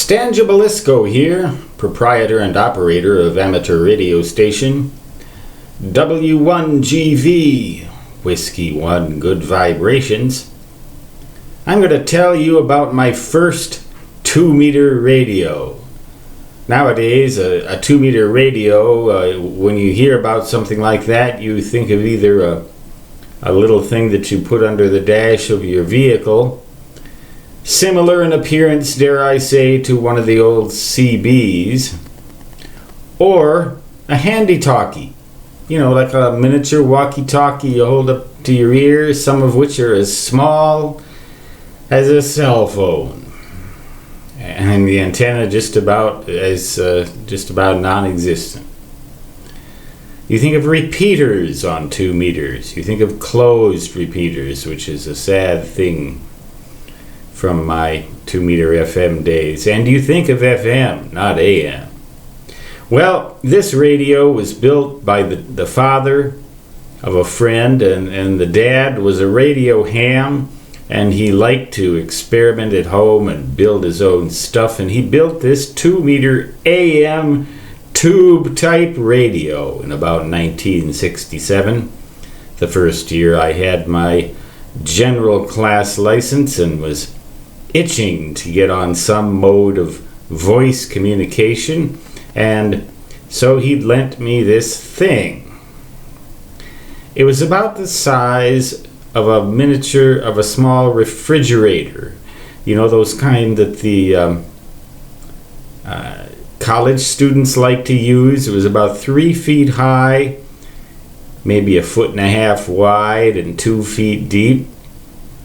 Stan Jabalisco here, proprietor and operator of amateur radio station W1GV, Whiskey 1 Good Vibrations. I'm going to tell you about my first 2-meter radio. Nowadays, a 2-meter radio, when you hear about something like that, you think of either a little thing that you put under the dash of your vehicle, similar in appearance, dare I say, to one of the old CBs, or a handy-talkie. You know, like a miniature walkie-talkie you hold up to your ear, some of which are as small as a cell phone. And the antenna just about non-existent. You think of repeaters on 2 meters. You think of closed repeaters, which is a sad thing from my 2-meter FM days. And you think of FM, not AM. Well, this radio was built by the father of a friend, and the dad was a radio ham, and he liked to experiment at home and build his own stuff, and he built this 2-meter AM tube-type radio in about 1967, the first year I had my general class license and was itching to get on some mode of voice communication, and so he lent me this thing. It was about the size of a small refrigerator. You know, those kind that the college students like to use. It was about 3 feet high, maybe 1.5 feet wide and 2 feet deep.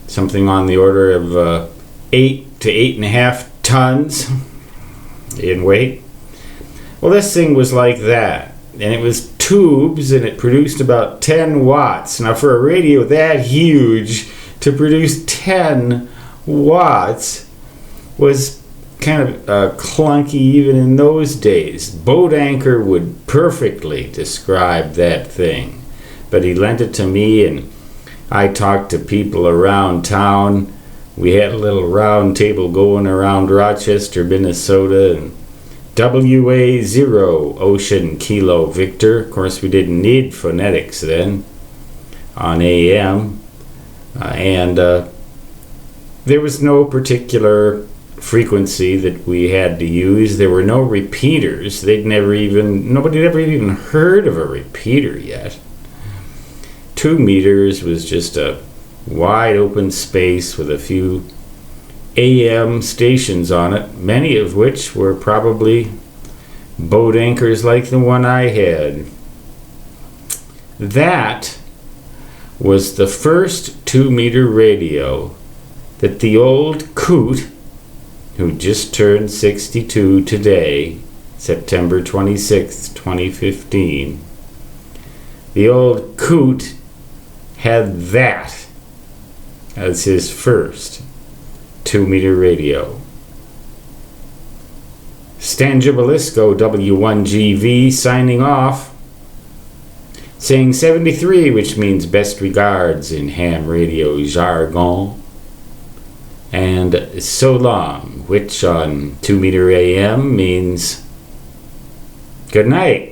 Something on the order of 8 to 8.5 tons in weight. Well, this thing was like that, and it was tubes, and it produced about 10 watts. Now, for a radio that huge, to produce 10 watts was kind of clunky even in those days. Boat Anchor would perfectly describe that thing, but he lent it to me, and I talked to people around town. We had a little round table going around Rochester, Minnesota, and WA0, Ocean Kilo Victor. Of course, we didn't need phonetics then on AM. And there was no particular frequency that we had to use. There were no repeaters. Nobody had ever even heard of a repeater yet. 2 meters was just a wide open space with a few AM stations on it, many of which were probably boat anchors like the one I had. That was the first 2-meter radio that the old coot, who just turned 62 today, September 26, 2015, the old coot had that as his first 2-meter radio. Stan Jabalisco, W1GV, signing off, saying 73, which means best regards in ham radio jargon, and so long, which on 2-meter AM means good night.